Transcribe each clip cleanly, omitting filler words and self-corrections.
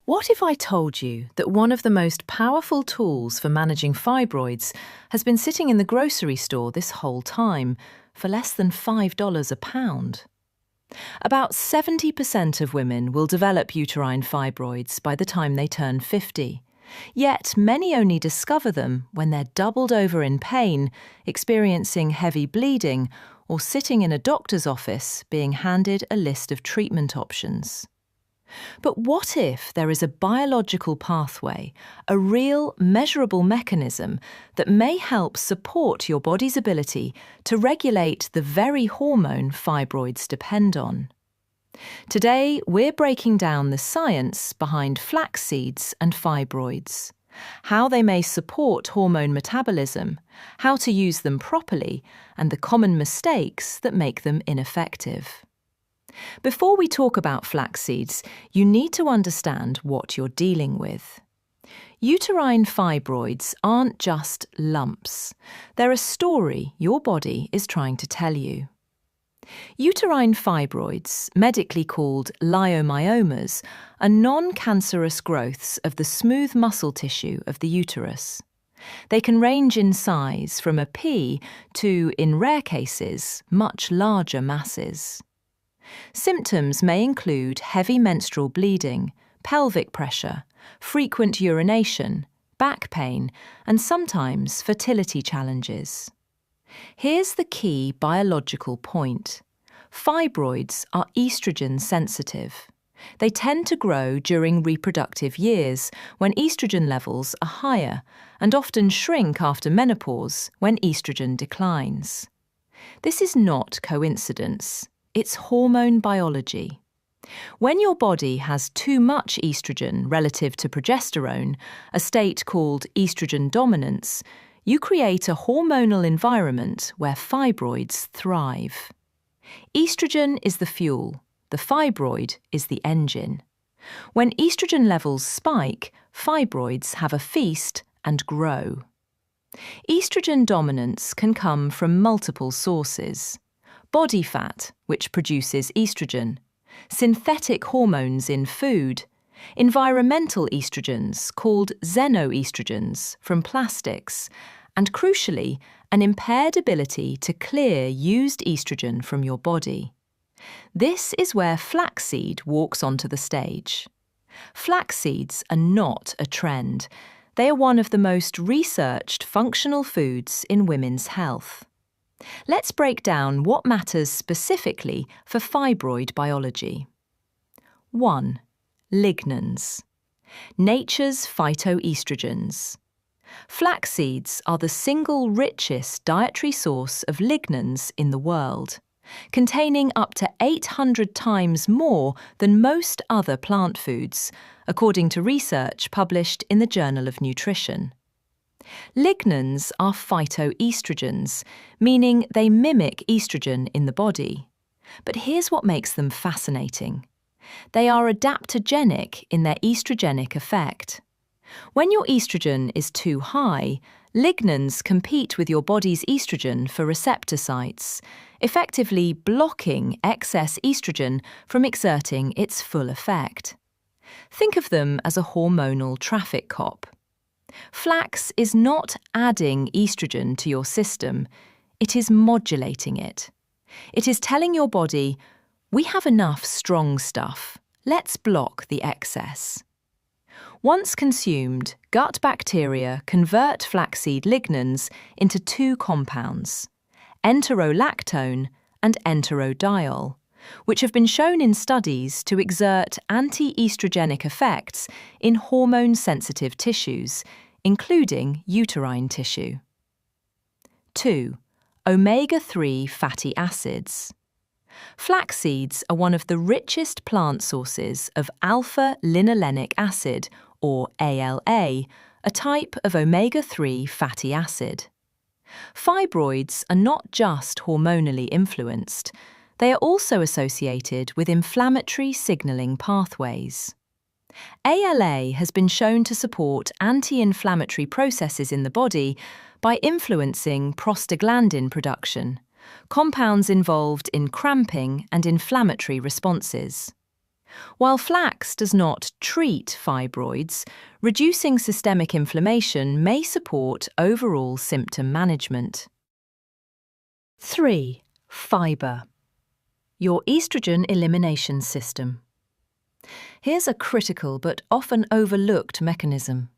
What if I told you that one of the most powerful tools for managing fibroids has been sitting in the grocery store this whole time for less than $5 a pound? About 70% of women will develop uterine fibroids by the time they turn 50. Yet many only discover them when they're doubled over in pain, experiencing heavy bleeding, or sitting in a doctor's office being handed a list of treatment options. But what if there is a biological pathway, a real, measurable mechanism that may help support your body's ability to regulate the very hormone fibroids depend on? Today, we're breaking down the science behind flax seeds and fibroids, how they may support hormone metabolism, how to use them properly, and the common mistakes that make them ineffective. Before we talk about flax seeds, you need to understand what you're dealing with. Uterine fibroids aren't just lumps. They're a story your body is trying to tell you. Uterine fibroids, medically called leiomyomas, are non-cancerous growths of the smooth muscle tissue of the uterus. They can range in size from a pea to, in rare cases, much larger masses. Symptoms may include heavy menstrual bleeding, pelvic pressure, frequent urination, back pain, and sometimes fertility challenges. Here's the key biological point. Fibroids are estrogen sensitive. They tend to grow during reproductive years when estrogen levels are higher and often shrink after menopause when estrogen declines. This is not coincidence. It's hormone biology. When your body has too much estrogen relative to progesterone, a state called estrogen dominance, you create a hormonal environment where fibroids thrive. Estrogen is the fuel, the fibroid is the engine. When estrogen levels spike, fibroids have a feast and grow. Estrogen dominance can come from multiple sources. Body fat, which produces estrogen, synthetic hormones in food, environmental estrogens called xenoestrogens from plastics, and crucially, an impaired ability to clear used estrogen from your body. This is where flaxseed walks onto the stage. Flax seeds are not a trend. They are one of the most researched functional foods in women's health. Let's break down what matters specifically for fibroid biology. 1. Lignans. Nature's phytoestrogens. Flax seeds are the single richest dietary source of lignans in the world, containing up to 800 times more than most other plant foods, according to research published in the Journal of Nutrition. Lignans are phytoestrogens, meaning they mimic estrogen in the body. But here's what makes them fascinating. They are adaptogenic in their estrogenic effect. When your estrogen is too high, lignans compete with your body's estrogen for receptor sites, effectively blocking excess estrogen from exerting its full effect. Think of them as a hormonal traffic cop. Flax is not adding estrogen to your system, it is modulating it. It is telling your body, we have enough strong stuff, let's block the excess. Once consumed, gut bacteria convert flaxseed lignans into two compounds, enterolactone and enterodiol, which have been shown in studies to exert anti-estrogenic effects in hormone-sensitive tissues, including uterine tissue. 2. Omega-3 fatty acids. Flax seeds are one of the richest plant sources of alpha-linolenic acid, or ALA, a type of omega-3 fatty acid. Fibroids are not just hormonally influenced. They are also associated with inflammatory signaling pathways. ALA has been shown to support anti-inflammatory processes in the body by influencing prostaglandin production, compounds involved in cramping and inflammatory responses. While flax does not treat fibroids, reducing systemic inflammation may support overall symptom management. 3. Fibre. Your estrogen elimination system. Here's a critical but often overlooked mechanism.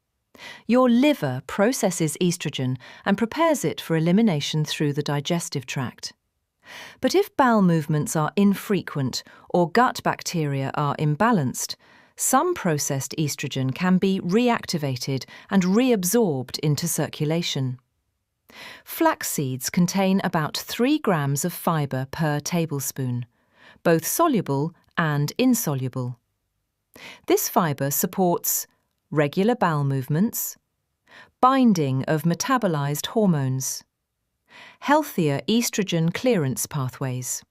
Your liver processes estrogen and prepares it for elimination through the digestive tract. But if bowel movements are infrequent or gut bacteria are imbalanced, some processed estrogen can be reactivated and reabsorbed into circulation. Flax seeds contain about 3 grams of fibre per tablespoon, both soluble and insoluble. This fibre supports regular bowel movements, binding of metabolized hormones, healthier estrogen clearance pathways.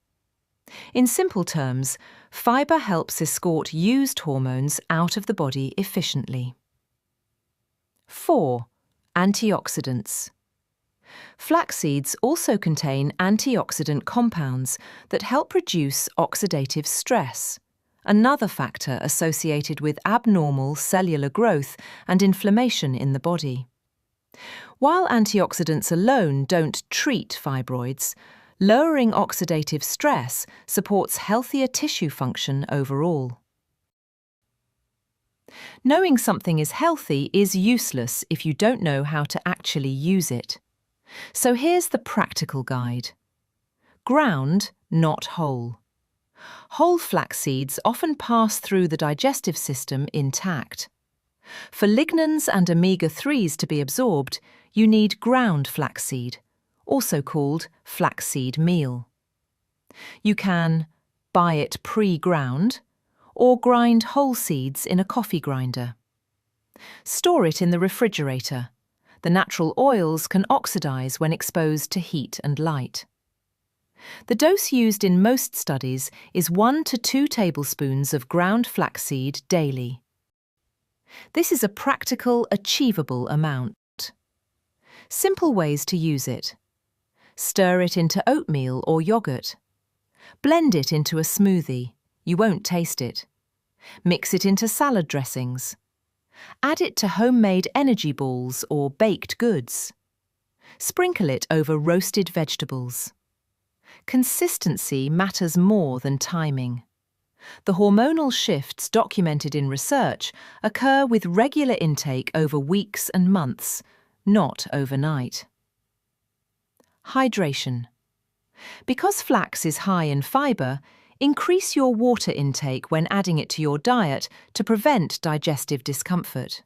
In simple terms, fibre helps escort used hormones out of the body efficiently. 4. Antioxidants. Flax seeds also contain antioxidant compounds that help reduce oxidative stress, another factor associated with abnormal cellular growth and inflammation in the body. While antioxidants alone don't treat fibroids, lowering oxidative stress supports healthier tissue function overall. Knowing something is healthy is useless if you don't know how to actually use it. So here's the practical guide. Ground, not whole. Whole flax seeds often pass through the digestive system intact. For lignans and omega-3s to be absorbed, you need ground flaxseed, also called flaxseed meal. You can buy it pre-ground or grind whole seeds in a coffee grinder. Store it in the refrigerator. The natural oils can oxidize when exposed to heat and light. The dose used in most studies is 1 to 2 tablespoons of ground flaxseed daily. This is a practical, achievable amount. Simple ways to use it. Stir it into oatmeal or yogurt. Blend it into a smoothie. You won't taste it. Mix it into salad dressings. Add it to homemade energy balls or baked goods. Sprinkle it over roasted vegetables. Consistency matters more than timing. The hormonal shifts documented in research occur with regular intake over weeks and months, not overnight. Hydration. Because flax is high in fibre, increase your water intake when adding it to your diet to prevent digestive discomfort.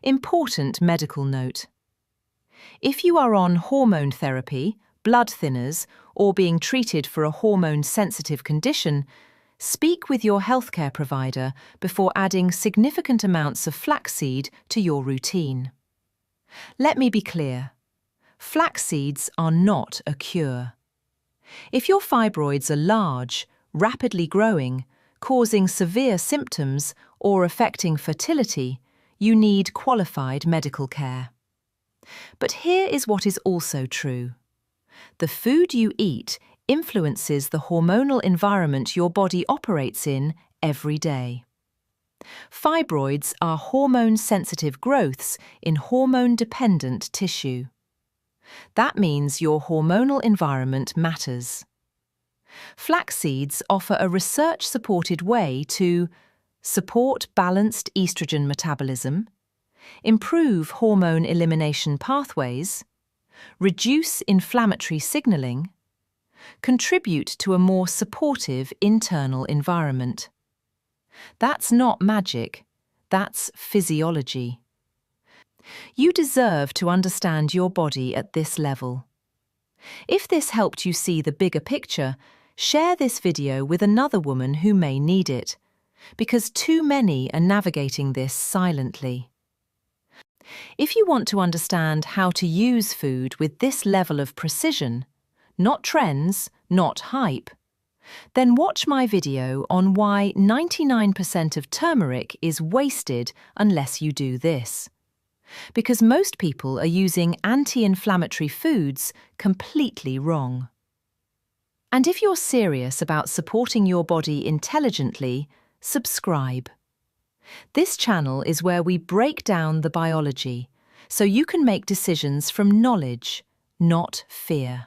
Important medical note. If you are on hormone therapy, blood thinners, or being treated for a hormone-sensitive condition, speak with your healthcare provider before adding significant amounts of flaxseed to your routine. Let me be clear. Flax seeds are not a cure. If your fibroids are large, rapidly growing, causing severe symptoms, or affecting fertility, you need qualified medical care. But here is what is also true. The food you eat influences the hormonal environment your body operates in every day. Fibroids are hormone-sensitive growths in hormone-dependent tissue. That means your hormonal environment matters. Flax seeds offer a research-supported way to support balanced estrogen metabolism, improve hormone elimination pathways, reduce inflammatory signaling, contribute to a more supportive internal environment. That's not magic, that's physiology. You deserve to understand your body at this level. If this helped you see the bigger picture, share this video with another woman who may need it, because too many are navigating this silently. If you want to understand how to use food with this level of precision, not trends, not hype, then watch my video on why 99% of turmeric is wasted unless you do this. Because most people are using anti-inflammatory foods completely wrong. And if you're serious about supporting your body intelligently, subscribe. This channel is where we break down the biology, so you can make decisions from knowledge, not fear.